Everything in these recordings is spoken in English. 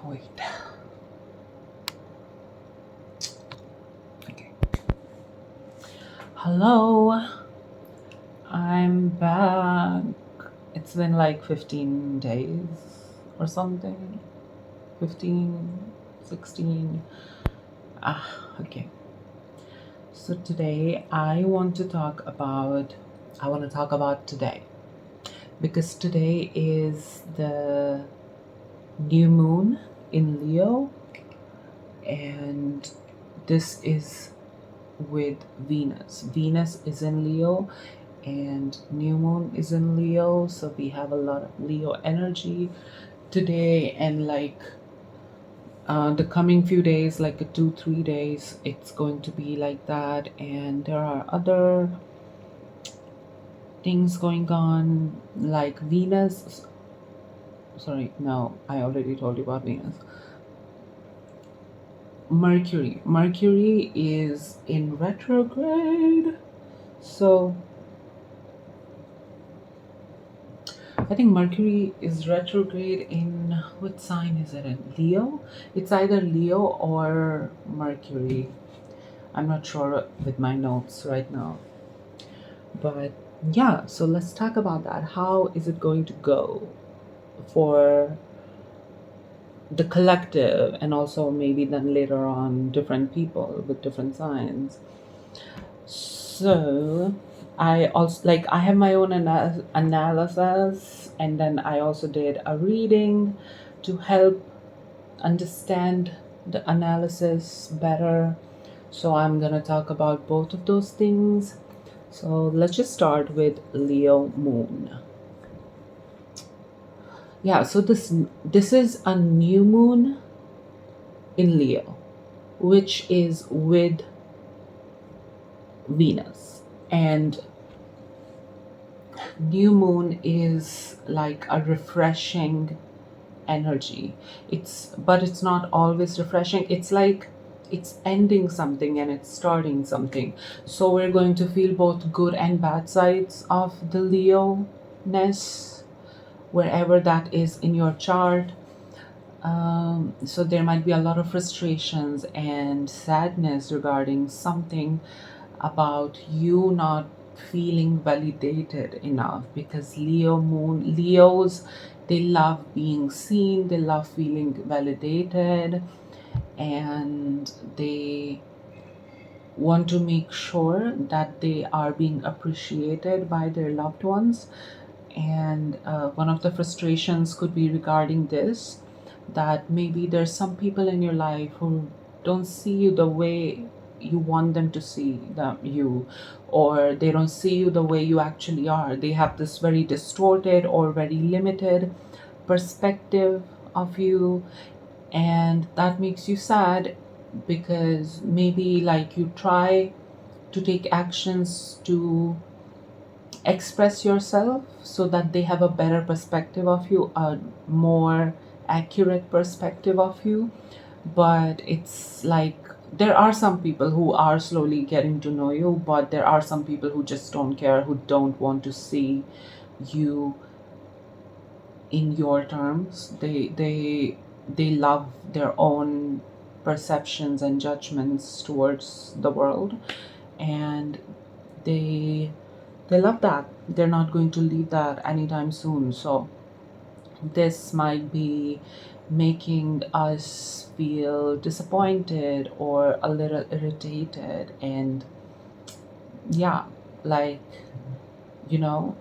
Wait. Okay. Hello. I'm back. It's been like 15 days or something. 15, 16. Okay. So today I want to talk about today because today is the new moon in Leo, and this is with Venus. Venus is in Leo and new moon is in Leo, so we have a lot of Leo energy today, and like the coming few days, like 2-3 days, it's going to be like that. And there are other things going on, like Venus. Sorry, no, I already told you about Venus. Mercury is in retrograde, so I think Mercury is retrograde in what sign is it in? Leo? It's either Leo or Mercury. I'm not sure with my notes right now. But yeah, so let's talk about that. How is it going to go for the collective, and also maybe then later on different people with different signs? So I have my own analysis, and then I also did a reading to help understand the analysis better. So I'm gonna talk about both of those things. So let's just start with Leo moon. Yeah, so this is a new moon in Leo, which is with Venus. And new moon is like a refreshing energy. But it's not always refreshing. It's like it's ending something and it's starting something. So we're going to feel both good and bad sides of the Leo ness, wherever that is in your chart. So there might be a lot of frustrations and sadness regarding something about you not feeling validated enough, because Leos, they love being seen, they love feeling validated, and they want to make sure that they are being appreciated by their loved ones. And one of the frustrations could be regarding this, that maybe there's some people in your life who don't see you the way you want them to see you, or they don't see you the way you actually are. They have this very distorted or very limited perspective of you, and that makes you sad, because maybe like you try to take actions to express yourself so that they have a better perspective of you, a more accurate perspective of you. But it's like there are some people who are slowly getting to know you, but there are some people who just don't care, who don't want to see you in your terms. They love their own perceptions and judgments towards the world, and they they love that. They're not going to leave that anytime soon. So this might be making us feel disappointed or a little irritated. And yeah, like, you know,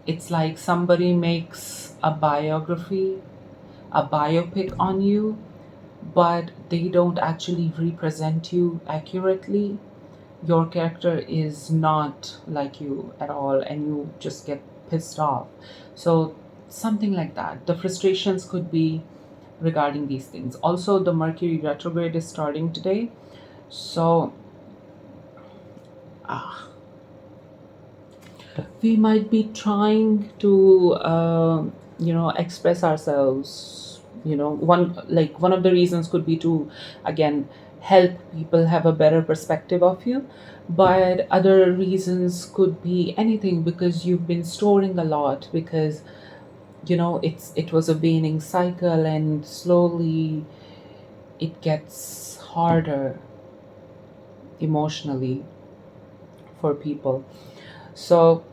it's like somebody makes a biopic on you, but they don't actually represent you accurately. Your character is not like you at all, and you just get pissed off. So something like that. The frustrations could be regarding these things. Also, the Mercury retrograde is starting today, so uh, we might be trying to express ourselves. One of the reasons could be to, again, help people have a better perspective of you. But other reasons could be anything, because you've been storing a lot, because it was a waning cycle, and slowly it gets harder emotionally for people. So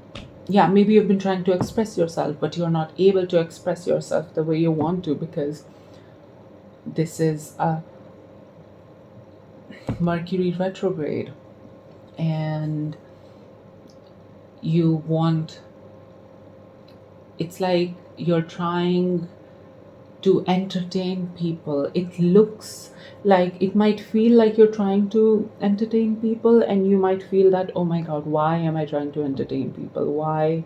yeah, maybe you've been trying to express yourself, but you're not able to express yourself the way you want to, because this is a Mercury retrograde, and you want it's like you're trying to entertain people. It looks like, it might feel like you're trying to entertain people, and you might feel that, oh my god, why am I trying to entertain people? Why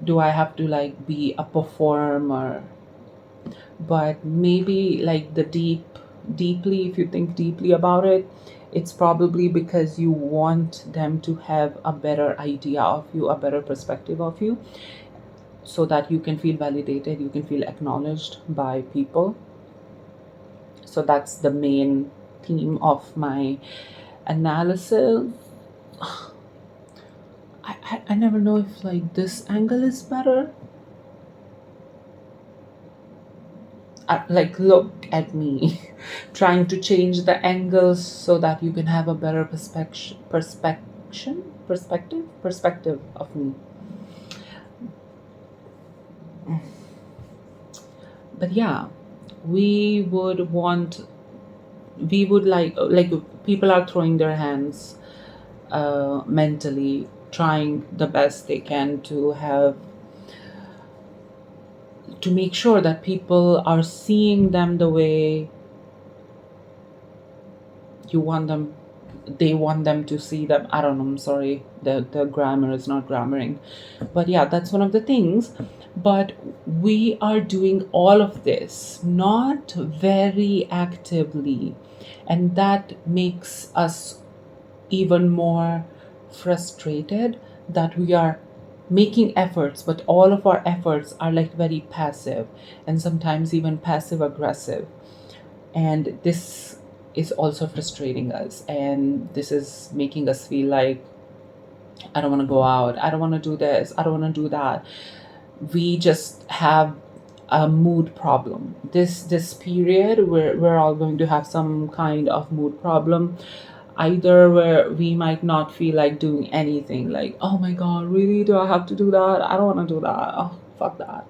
do I have to like be a performer? But maybe like deeply, if you think deeply about it, it's probably because you want them to have a better idea of you, a better perspective of you, so that you can feel validated, you can feel acknowledged by people. So that's the main theme of my analysis. I never know if like this angle is better. Like, look at me trying to change the angles so that you can have a better perspective of me. But yeah, we would want we would like people are throwing their hands, mentally trying the best they can to make sure that people are seeing them the way you want them they want them to see them. I don't know, I'm sorry, the grammar is not grammaring, but yeah, that's one of the things. But we are doing all of this not very actively, and that makes us even more frustrated, that we are making efforts, but all of our efforts are like very passive, and sometimes even passive aggressive. And this is also frustrating us, and this is making us feel like, I don't want to go out, I don't want to do this, I don't want to do that. We just have a mood problem. This period, we're all going to have some kind of mood problem, either where we might not feel like doing anything, like, oh my god, really, do I have to do that? I don't want to do that. Oh, fuck that.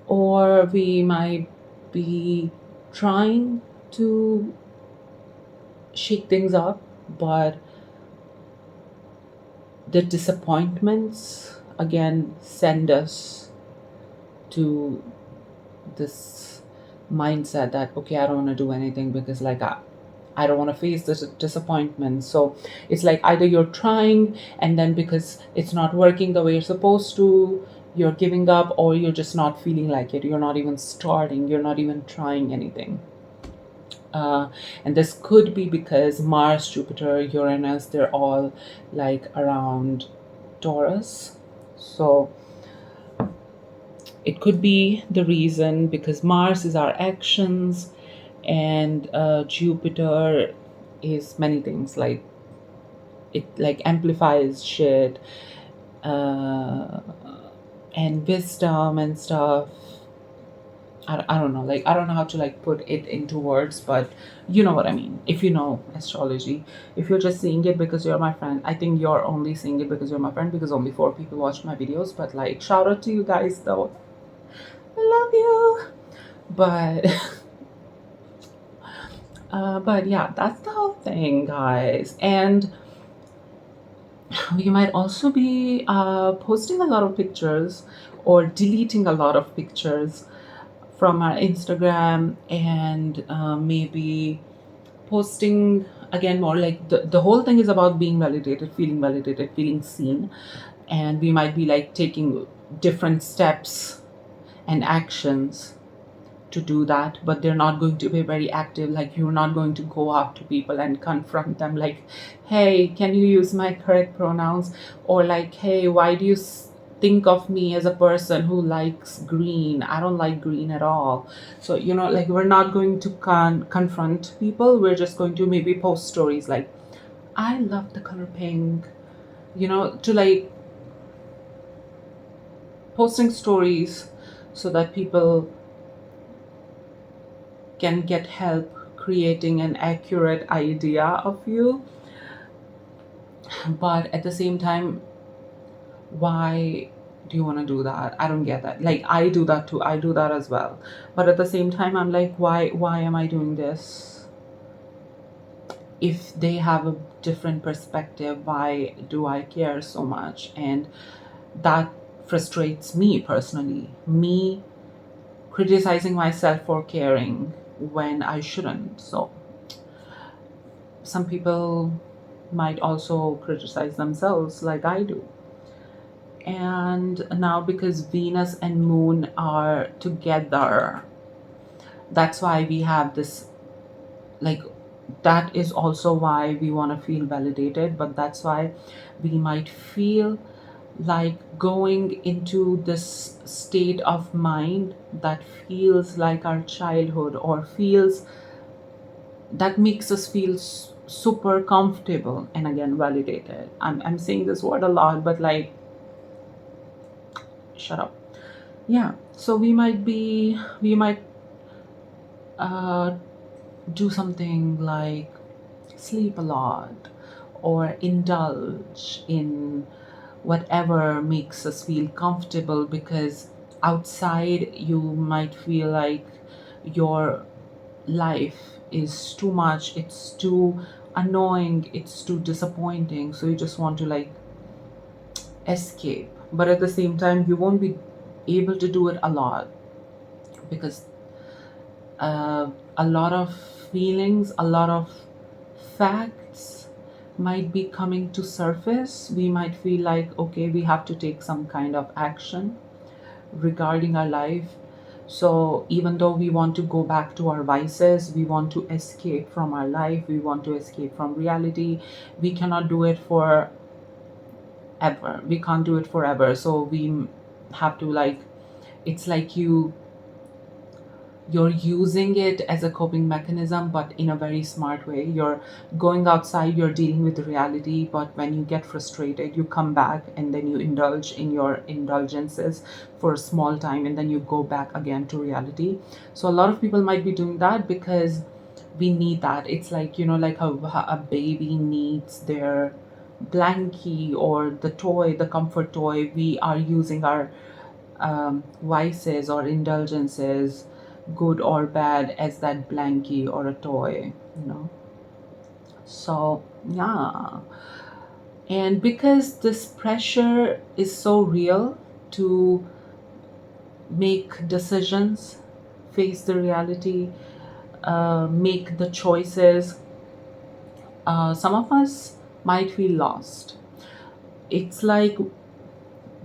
Or we might be trying to shake things up, but the disappointments again send us to this mindset that, okay, I don't want to do anything, because like I don't want to face this disappointment. So it's like, either you're trying, and then because it's not working the way you're supposed to, you're giving up, or you're just not feeling like it, you're not even starting, you're not even trying anything. And this could be because Mars, Jupiter, Uranus, they're all like around Taurus. So it could be the reason, because Mars is our actions, and Jupiter is many things, like it like amplifies shit, uh, and wisdom and stuff. I don't know, like I don't know how to like put it into words, but you know what I mean. If you know astrology, if you're just seeing it because you're my friend, I think you're only seeing it because you're my friend, because only 4 people watch my videos. But like, shout out to you guys though, I love you. But but yeah, that's the whole thing, guys. And we might also be posting a lot of pictures, or deleting a lot of pictures from our Instagram, and maybe posting again more, like the whole thing is about being validated, feeling seen. And we might be like taking different steps and actions to do that, but they're not going to be very active. Like, you're not going to go out to people and confront them like, hey, can you use my correct pronouns? Or like, hey, why do you think of me as a person who likes green? I don't like green at all. So like, we're not going to confront people. We're just going to maybe post stories like, I love the color pink, to like posting stories so that people can get help creating an accurate idea of you. But at the same time, why do you want to do that? I don't get that. Like, I do that too, I do that as well. But at the same time, I'm like, why am I doing this? If they have a different perspective, why do I care so much? And that frustrates me personally, me criticizing myself for caring when I shouldn't. So some people might also criticize themselves like I do. And now, because Venus and Moon are together, that's why we have this, like, that is also why we want to feel validated, but that's why we might feel like going into this state of mind that feels like our childhood, or feels that makes us feel super comfortable and again validated. I'm saying this word a lot, but like, shut up. Yeah, so we might uh, do something like sleep a lot, or indulge in whatever makes us feel comfortable, because outside you might feel like your life is too much, it's too annoying, it's too disappointing, so you just want to like escape. But at the same time, you won't be able to do it a lot, because uh, a lot of feelings, a lot of facts might be coming to surface. We might feel like, okay, we have to take some kind of action regarding our life. So even though we want to go back to our vices, we want to escape from our life, we want to escape from reality, we cannot do it for ever. We can't do it forever. So we have to like, it's like you're using it as a coping mechanism, but in a very smart way. You're going outside, you're dealing with reality, but when you get frustrated, you come back and then you indulge in your indulgences for a small time, and then you go back again to reality. So a lot of people might be doing that because we need that. It's like, like a baby needs their blankie or the toy, the comfort toy. We are using our vices or indulgences, good or bad, as that blankie or a toy. So, yeah. And because this pressure is so real to make decisions, face the reality, make the choices, some of us might feel lost. It's like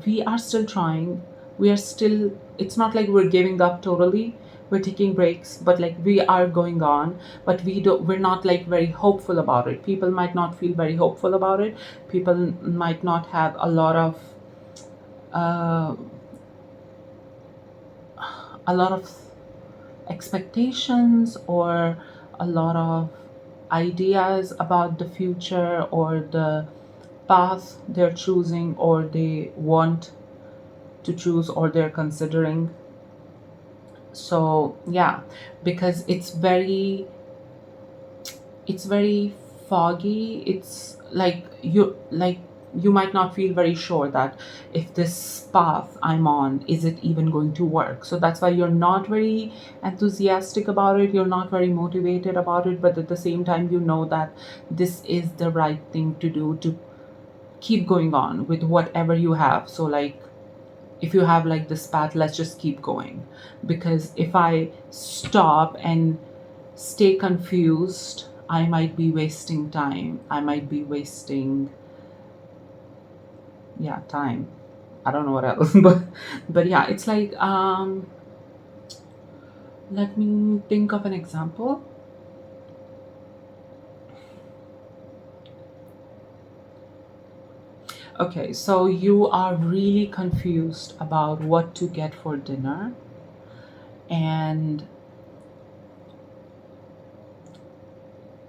we are still trying, we are still, it's not like we're giving up totally, we're taking breaks, but like we are going on, but we're not like very hopeful about it. People might not feel very hopeful about it. People might not have uh, a lot of expectations, or a lot of ideas about the future, or the path they're choosing, or they want to choose, or they're considering. So yeah, because it's very foggy. It's like you might not feel very sure that if this path I'm on, is it even going to work. So that's why you're not very enthusiastic about it, you're not very motivated about it, but at the same time, you know that this is the right thing to do, to keep going on with whatever you have. So like, if you have like this path, let's just keep going, because if I stop and stay confused, I might be wasting time, I might be wasting, yeah, time. I don't know what else, but yeah, it's like, let me think of an example. Okay, so you are really confused about what to get for dinner, and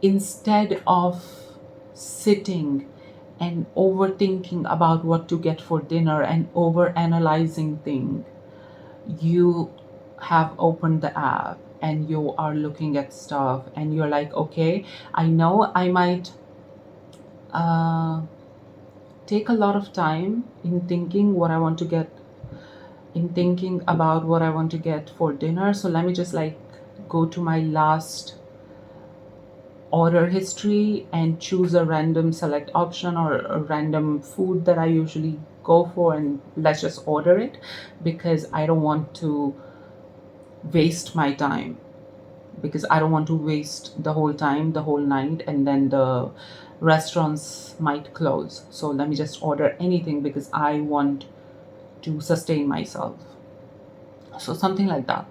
instead of sitting and overthinking about what to get for dinner and over analyzing things, you have opened the app and you are looking at stuff and you're like, okay, I know I might uh, take a lot of time in thinking what I want to get, in thinking about what I want to get for dinner. So let me just like go to my last order history and choose a random select option or a random food that I usually go for, and let's just order it because I don't want to waste my time, because I don't want to waste the whole time, the whole night, and then the restaurants might close. So let me just order anything because I want to sustain myself. So something like that.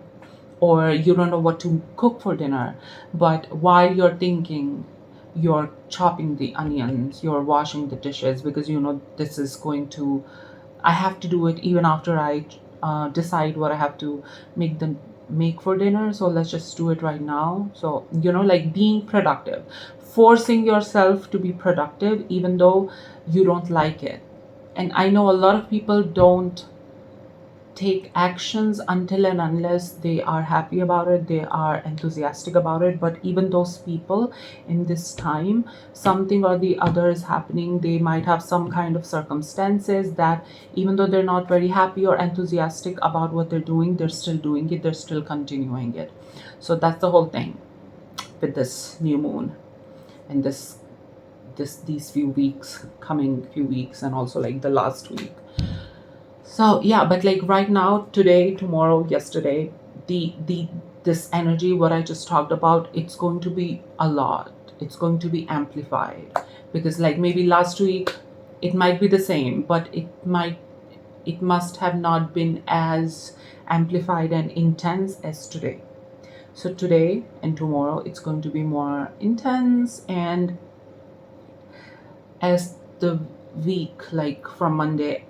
Or you don't know what to cook for dinner, but while you're thinking, you're chopping the onions, you're washing the dishes because you know this is going to, I have to do it even after I decide what I have to make for dinner. So let's just do it right now. So you know, like being productive, forcing yourself to be productive even though you don't like it. And I know a lot of people don't take actions until and unless they are happy about it, they are enthusiastic about it. But even those people, in this time, something or the other is happening. They might have some kind of circumstances that even though they're not very happy or enthusiastic about what they're doing, they're still doing it, they're still continuing it. So that's the whole thing with this new moon and these few weeks, coming few weeks, and also like the last week. So yeah, but like right now, today, tomorrow, yesterday, the this energy, what I just talked about, it's going to be a lot. It's going to be amplified because like maybe last week it might be the same, but it must have not been as amplified and intense as today. So today and tomorrow it's going to be more intense, and as the week, like from Monday,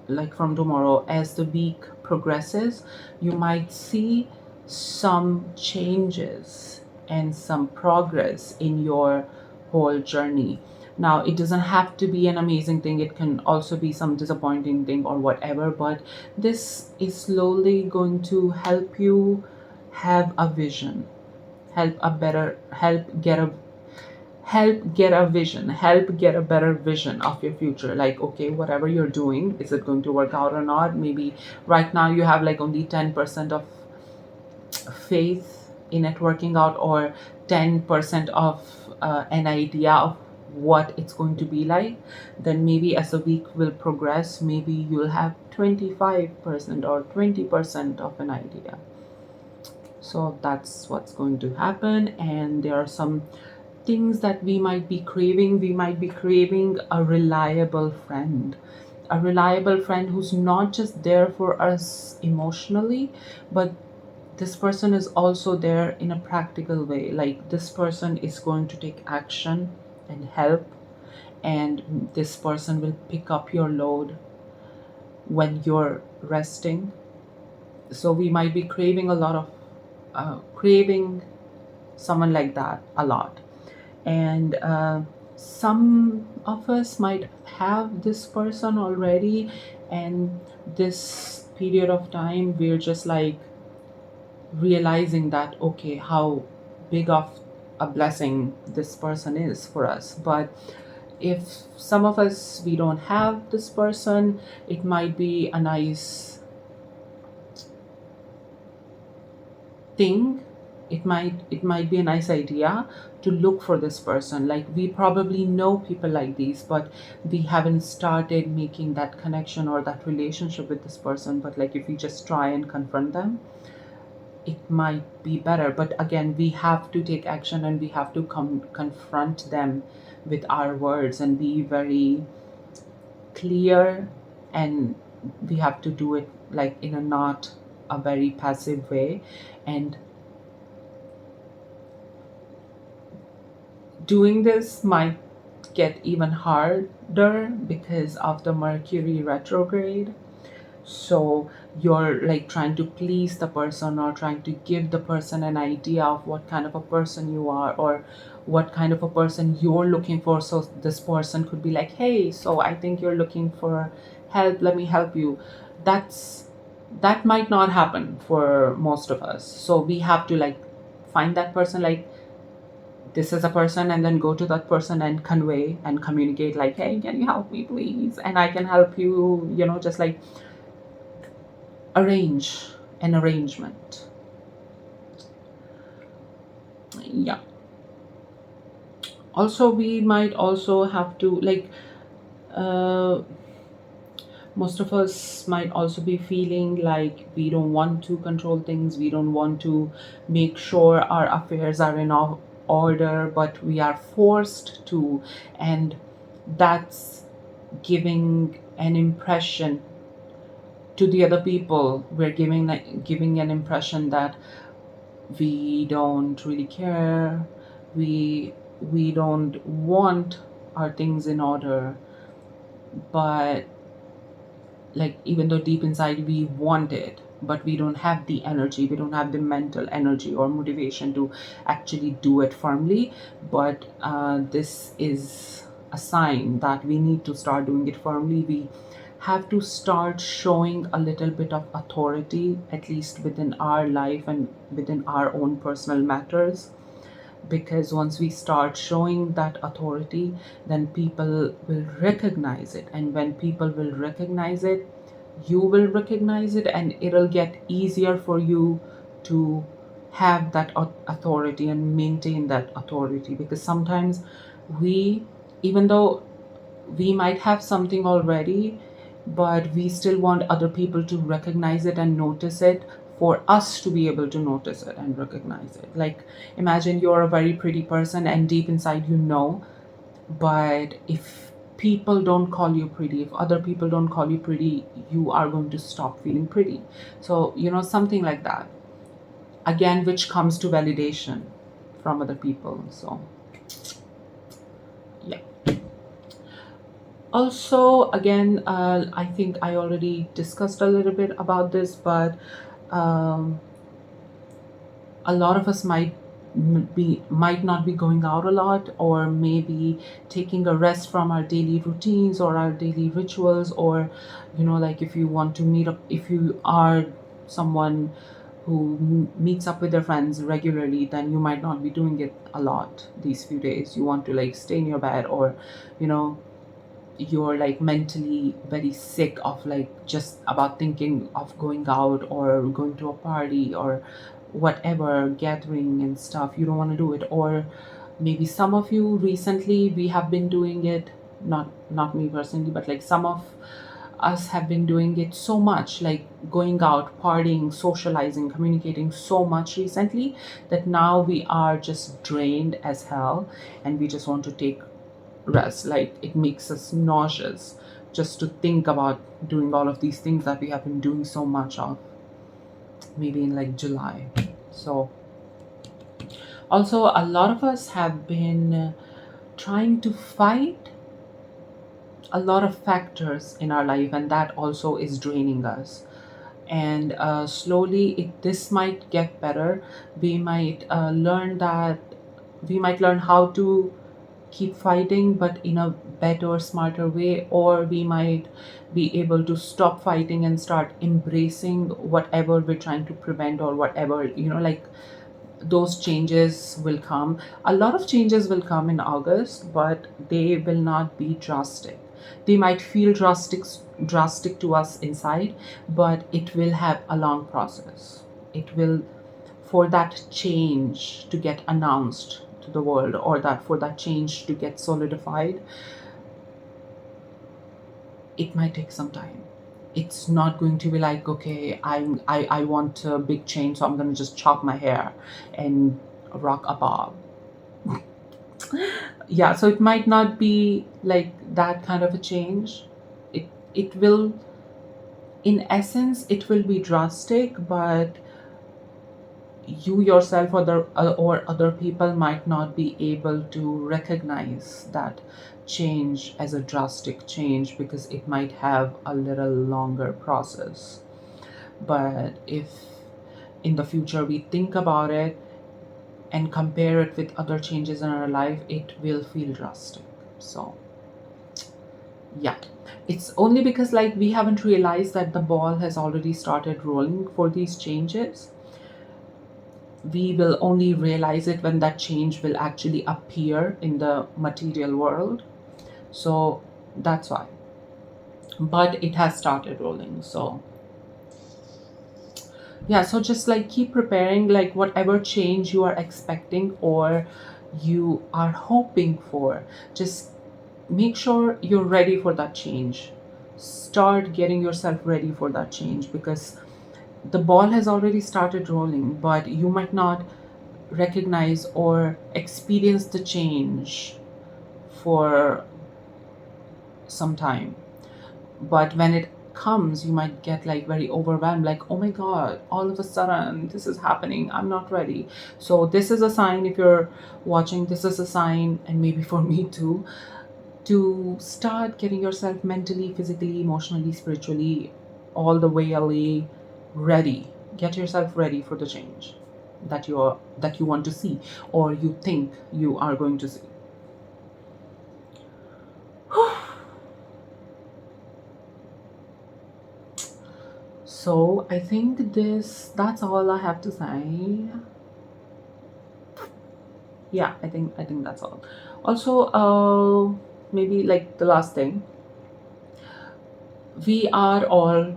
like from tomorrow, as the week progresses, you might see some changes and some progress in your whole journey. Now, it doesn't have to be an amazing thing, it can also be some disappointing thing or whatever, but this is slowly going to help you have a vision, help a better, help get a better vision of your future. Like, okay, whatever you're doing, is it going to work out or not? Maybe right now you have like only 10% of faith in it working out, or 10% of an idea of what it's going to be like. Then maybe as the week will progress, maybe you'll have 25% or 20% of an idea. So that's what's going to happen. And there are some things that we might be craving. We might be craving a reliable friend who's not just there for us emotionally, but this person is also there in a practical way. Like, this person is going to take action and help, and this person will pick up your load when you're resting. So we might be craving a lot of craving someone like that a lot. And some of us might have this person already, and this period of time we're just like realizing that, okay, how big of a blessing this person is for us. But if some of us, we don't have this person, it might be a nice thing, it might be a nice idea to look for this person. Like, we probably know people like these, but we haven't started making that connection or that relationship with this person. But like, if we just try and confront them, it might be better. But again, we have to take action, and we have to confront them with our words and be very clear, and we have to do it like in a not a very passive way. And doing this might get even harder because of the Mercury retrograde. So you're like trying to please the person, or trying to give the person an idea of what kind of a person you are, or what kind of a person you're looking for. So this person could be like, hey, so I think you're looking for help, let me help you. That's that might not happen for most of us. So we have to like find that person, like this is a person, and then go to that person and convey and communicate like, hey, can you help me please, and I can help you, just like arrange an arrangement. Yeah. Also, we might also have to like, uh, most of us might also be feeling like we don't want to control things, we don't want to make sure our affairs are in order, but we are forced to. And that's giving an impression to the other people. We're giving an impression that we don't really care, we don't want our things in order. But like, even though deep inside we want it, but we don't have the energy, we don't have the mental energy or motivation to actually do it firmly. But this is a sign that we need to start doing it firmly. We have to start showing a little bit of authority, at least within our life and within our own personal matters. Because once we start showing that authority, then people will recognize it, and when people will recognize it, you will recognize it, and it'll get easier for you to have that authority and maintain that authority. Because sometimes we, even though we might have something already, but we still want other people to recognize it and notice it, for us to be able to notice it and recognize it. Like, imagine you're a very pretty person, and deep inside you know, but if people don't call you pretty, if other people don't call you pretty, you are going to stop feeling pretty. So, something like that. Again, which comes to validation from other people. So, yeah. Also, again, I think I already discussed a little bit about this, but um, a lot of us might not be going out a lot, or maybe taking a rest from our daily routines or our daily rituals. Or like, if you want to meet up, if you are someone who meets up with their friends regularly, then you might not be doing it a lot these few days. You want to like stay in your bed, or you know you're like mentally very sick of like just about thinking of going out or going to a party or whatever gathering and stuff. You don't want to do it. Or maybe some of you recently, we have been doing it, not me personally, but like some of us have been doing it so much, like going out, partying, socializing, communicating so much recently, that now we are just drained as hell, and we just want to take rest. Like, it makes us nauseous just to think about doing all of these things that we have been doing so much of, maybe in like July. So also, a lot of us have been trying to fight a lot of factors in our life, and that also is draining us. And slowly, this might get better. We might learn how to keep fighting, but in a better, smarter way. Or we might be able to stop fighting and start embracing whatever we're trying to prevent, or whatever, like, those changes will come. A lot of changes will come in August, but they will not be drastic. They might feel drastic to us inside, but it will have a long process. It will, for that change to get announced to the world, or that for that change to get solidified, it might take some time. It's not going to be like, okay, I want a big change, so I'm going to just chop my hair and rock a bob. Yeah, so it might not be like that kind of a change. It will, in essence, it will be drastic, but you yourself or other people might not be able to recognize that change as a drastic change because it might have a little longer process. But if in the future we think about it and compare it with other changes in our life, it will feel drastic. So yeah, it's only because like we haven't realized that the ball has already started rolling for these changes. We will only realize it when that change will actually appear in the material world. So that's why. But it has started rolling. So yeah, so just like keep preparing, like whatever change you are expecting or you are hoping for, just make sure you're ready for that change. Start getting yourself ready for that change because the ball has already started rolling, but you might not recognize or experience the change for some time. But when it comes, you might get like very overwhelmed, like, oh my God, all of a sudden this is happening. I'm not ready. So, this is a sign if you're watching, this is a sign, and maybe for me too, to start getting yourself mentally, physically, emotionally, spiritually, all the way ready. Get yourself ready for the change that you want to see or you think you are going to see. So I think that's all I have to say. Yeah, I think that's all. Also, maybe like the last thing, we are all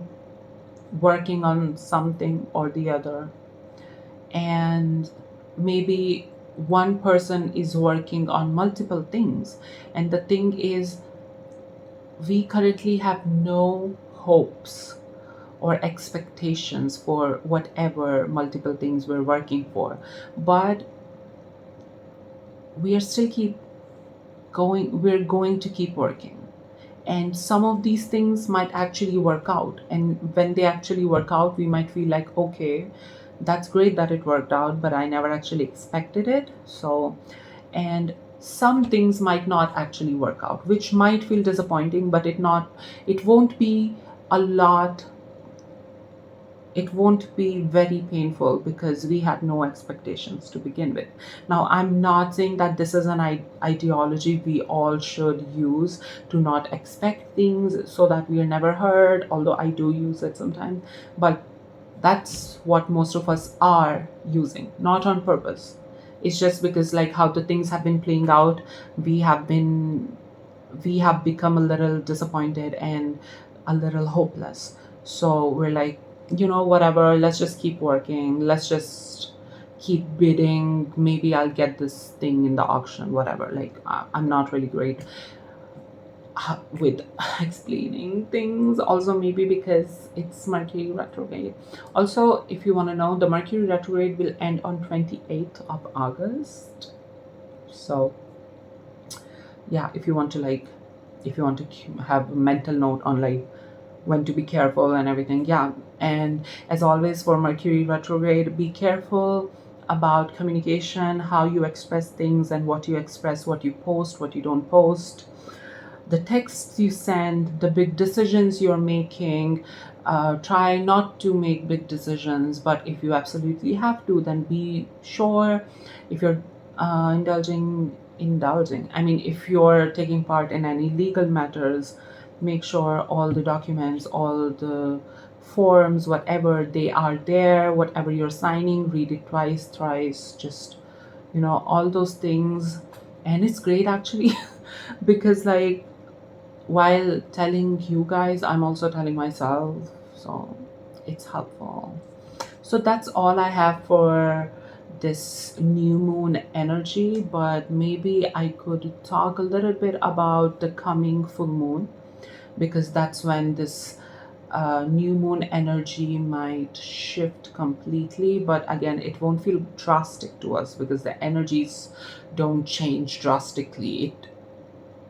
working on something or the other, and maybe one person is working on multiple things, and the thing is we currently have no hopes or expectations for whatever multiple things we're working for, but we are still keep going we're going to keep working, and some of these things might actually work out, and when they actually work out we might feel like, okay, that's great that it worked out, but I never actually expected it. So, and some things might not actually work out, which might feel disappointing, but it won't be a lot, it won't be very painful because we had no expectations to begin with. Now, I'm not saying that this is an ideology we all should use, to not expect things so that we are never hurt, although I do use it sometimes, but that's what most of us are using, not on purpose. It's just because like how the things have been playing out, we have been we have become a little disappointed and a little hopeless. So we're like, whatever, let's just keep working. Let's just keep bidding. Maybe I'll get this thing in the auction, whatever. Like, I'm not really great with explaining things. Also, maybe because it's Mercury retrograde. Also, if you want to know, the Mercury retrograde will end on 28th of August. So, yeah, if you want to have a mental note on like when to be careful and everything, yeah. And as always, for Mercury retrograde, be careful about communication, how you express things, and what you express, what you post, what you don't post, the texts you send, the big decisions you're making. Try not to make big decisions, but if you absolutely have to, then be sure. If you're indulging, I mean, if you're taking part in any legal matters, make sure all the documents, all the forms, whatever they are there, whatever you're signing, read it twice, thrice, just, all those things. And it's great actually because like while telling you guys, I'm also telling myself, so it's helpful. So that's all I have for this new moon energy, but maybe I could talk a little bit about the coming full moon, because that's when this new moon energy might shift completely. But again, it won't feel drastic to us because the energies don't change drastically.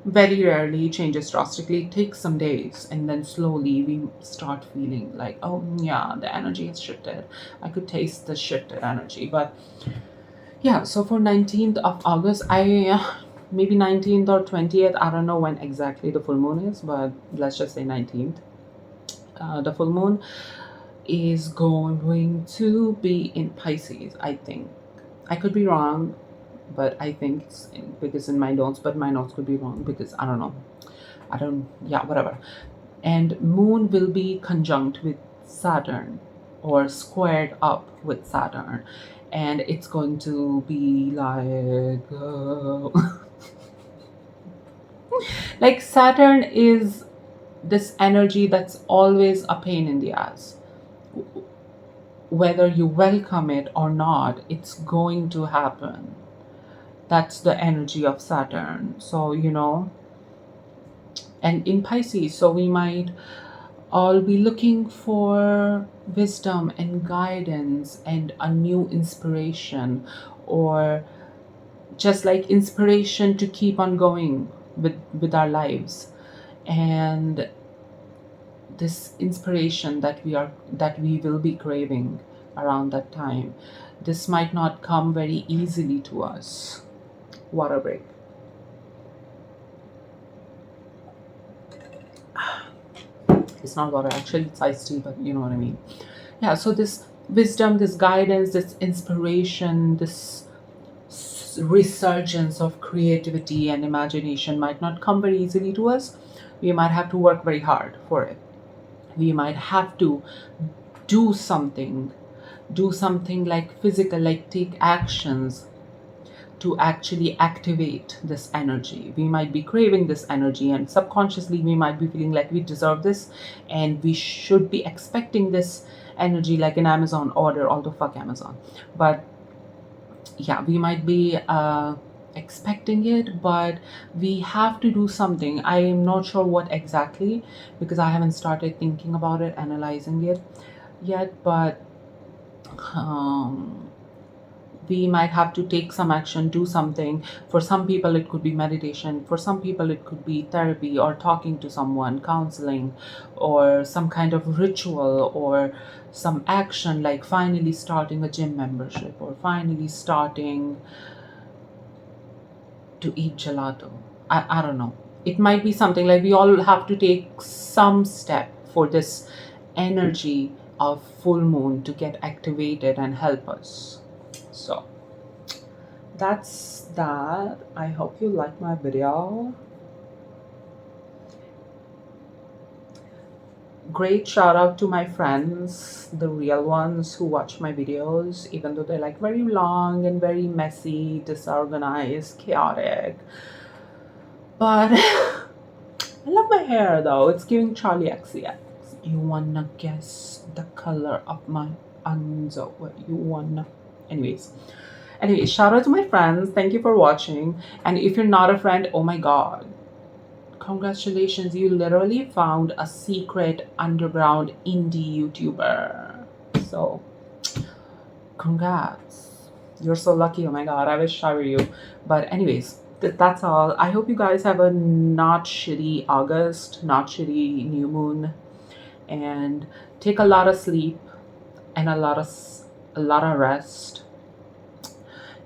Very rarely changes drastically. It takes some days, and then slowly we start feeling like, oh yeah, the energy has shifted. I could taste the shifted energy. But yeah, so for 19th of August, I maybe 19th or 20th, I don't know when exactly the full moon is, but let's just say 19th. The full moon is going to be in Pisces, I think. I could be wrong, but I think it's because in my notes, but my notes could be wrong because I don't know. Yeah, whatever. And moon will be conjunct with Saturn or squared up with Saturn. And it's going to be like, like Saturn is this energy that's always a pain in the ass. Whether you welcome it or not, it's going to happen. That's the energy of Saturn. So, and in Pisces, so we might all be looking for wisdom and guidance and a new inspiration, or just like inspiration to keep on going with our lives. And this inspiration that we will be craving around that time, this might not come very easily to us. Water break. It's not water, actually, it's iced tea, but you know what I mean. Yeah, so this wisdom, this guidance, this inspiration, this resurgence of creativity and imagination might not come very easily to us. We might have to work very hard for it. We might have to do something, like physical, like take actions to actually activate this energy. We might be craving this energy, and subconsciously we might be feeling like we deserve this and we should be expecting this energy, like an Amazon order, although fuck Amazon. But yeah, we might be expecting it, but we have to do something. I am not sure what exactly, because I haven't started thinking about it, analyzing it yet. But we might have to take some action, do something. For some people, it could be meditation. For some people, it could be therapy or talking to someone, counseling, or some kind of ritual, or some action like finally starting a gym membership, or finally starting to eat gelato. I don't know. It might be something like we all have to take some step for this energy of full moon to get activated and help us. So that's that. I hope you like my video. Great shout out to my friends, the real ones who watch my videos, even though they're like very long and very messy, disorganized, chaotic. But I love my hair though. It's giving Charlie XCX. You wanna guess the color of my underwear? You wanna? Anyways, shout out to my friends. Thank you for watching. And if you're not a friend, oh my god, congratulations, you literally found a secret underground indie YouTuber. So congrats, you're so lucky. Oh my god, I wish I were you. But anyways, that's all. I hope you guys have a not shitty August, not shitty new moon, and take a lot of sleep and a lot of rest.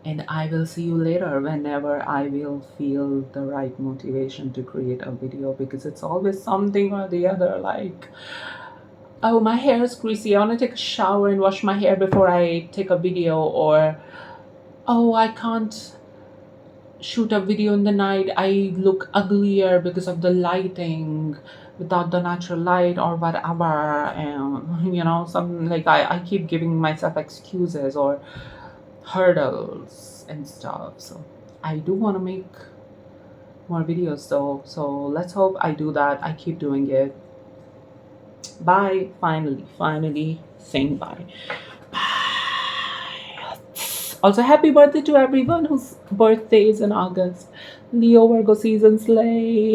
And I will see you later whenever I will feel the right motivation to create a video, because it's always something or the other, like, oh, my hair is greasy, I want to take a shower and wash my hair before I take a video, or oh, I can't shoot a video in the night, I look uglier because of the lighting without the natural light or whatever. And some, like, I keep giving myself excuses or hurdles and stuff. So I do want to make more videos though, so let's hope I do that. I keep doing it. Bye. Finally saying bye. Also, happy birthday to everyone whose birthday is in August. Leo, Virgo season, slay.